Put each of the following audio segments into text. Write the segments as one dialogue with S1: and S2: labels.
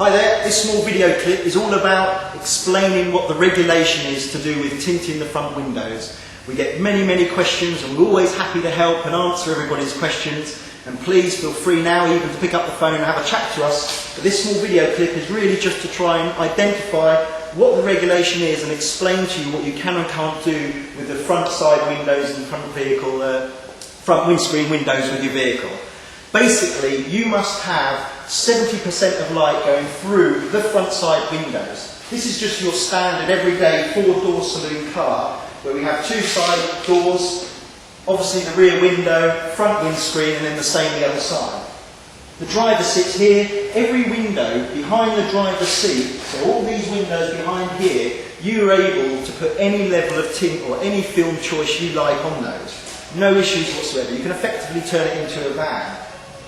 S1: Hi there, this small video clip is all about explaining what the regulation is to do with tinting the front windows. We get many questions and we're always happy to help and answer everybody's questions, and please feel free now even to pick up the phone and have a chat to us. But this small video clip is really just to try and identify what the regulation is and explain to you what you can and can't do with the front side windows and front windscreen windows with your vehicle. Basically, you must have 70% of light going through the front side windows. This is just your standard everyday four-door saloon car where we have two side doors, obviously the rear window, front windscreen, and then the same the other side. The driver sits here. Every window behind the driver's seat, so all these windows behind here, you're able to put any level of tint or any film choice you like on those. No issues whatsoever. You can effectively turn it into a van.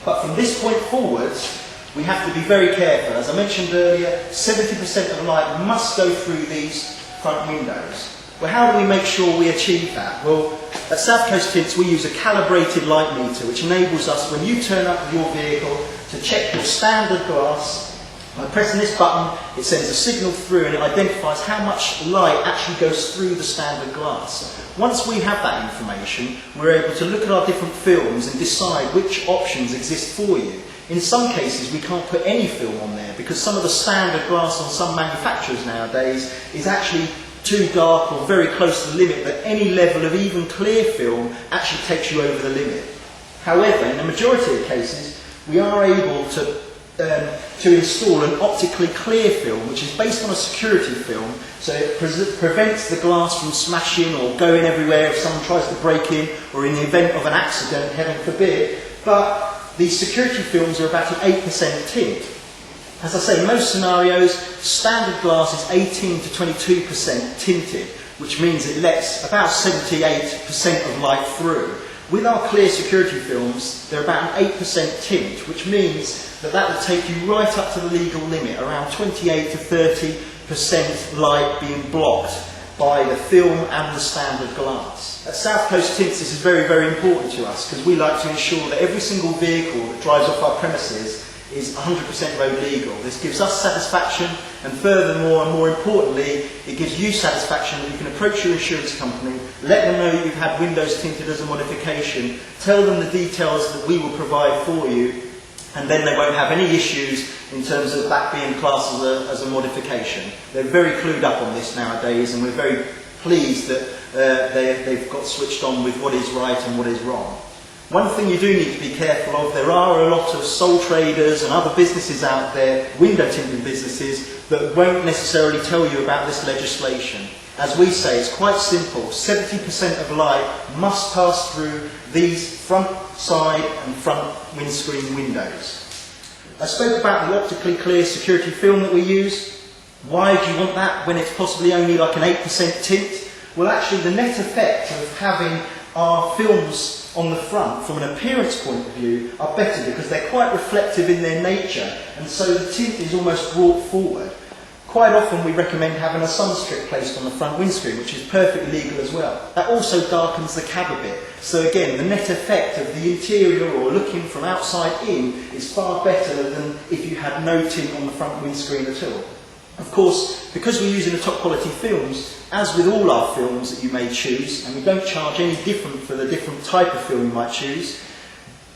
S1: But from this point forwards, we have to be very careful. As I mentioned earlier, 70% of light must go through these front windows. Well, how do we make sure we achieve that? Well, at South Coast Tints we use a calibrated light meter which enables us, when you turn up with your vehicle, to check your standard glass. By pressing this button, it sends a signal through and it identifies how much light actually goes through the standard glass. Once we have that information, we're able to look at our different films and decide which options exist for you. In some cases we can't put any film on there because some of the standard glass on some manufacturers nowadays is actually too dark or very close to the limit that any level of even clear film actually takes you over the limit. However, in the majority of cases, we are able to install an optically clear film, which is based on a security film, so it prevents the glass from smashing or going everywhere if someone tries to break in, or in the event of an accident, heaven forbid. But these security films are about an 8% tint. As I say, in most scenarios, standard glass is 18 to 22% tinted, which means it lets about 78% of light through. With our clear security films, they're about an 8% tint, which means that will take you right up to the legal limit, around 28 to 30% light being blocked by the film and the standard glass. At South Coast Tints, this is very important to us because we like to ensure that every single vehicle that drives off our premises is 100% road legal. This gives us satisfaction, and furthermore and more importantly, it gives you satisfaction that you can approach your insurance company, let them know that you've had windows tinted as a modification, tell them the details that we will provide for you, and then they won't have any issues in terms of that being classed as a modification. They're very clued up on this nowadays, and we're very pleased that they've got switched on with what is right and what is wrong. One thing you do need to be careful of, there are a lot of sole traders and other businesses out there, window tinting businesses, that won't necessarily tell you about this legislation. As we say, it's quite simple. 70% of light must pass through these front side and front windscreen windows. I spoke about the optically clear security film that we use. Why do you want that when it's possibly only like an 8% tint? Well, actually the net effect of having our films on the front from an appearance point of view are better because they're quite reflective in their nature, and so the tint is almost brought forward. Quite often we recommend having a sun strip placed on the front windscreen, which is perfectly legal as well. That also darkens the cab a bit. So again, the net effect of the interior or looking from outside in is far better than if you had no tint on the front windscreen at all. Of course, because we're using the top quality films, as with all our films that you may choose, and we don't charge any different for the different type of film you might choose,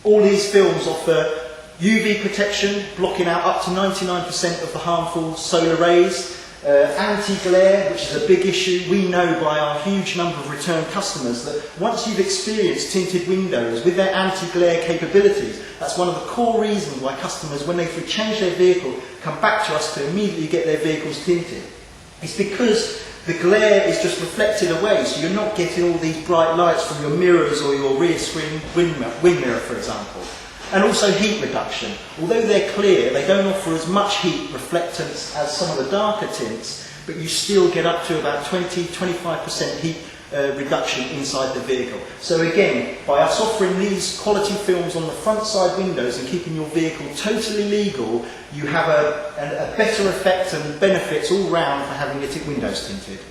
S1: all these films offer UV protection, blocking out up to 99% of the harmful solar rays, anti-glare, which is a big issue. We know by our huge number of return customers that once you've experienced tinted windows with their anti-glare capabilities, that's one of the core reasons why customers, when they change their vehicle, come back to us to immediately get their vehicles tinted. It's because the glare is just reflected away, so you're not getting all these bright lights from your mirrors or your rear screen wind mirror, for example. And also heat reduction. Although they're clear, they don't offer as much heat reflectance as some of the darker tints, but you still get up to about 20-25% heat reduction inside the vehicle. So again, by us offering these quality films on the front side windows and keeping your vehicle totally legal, you have a better effect and benefits all round for having your windows tinted.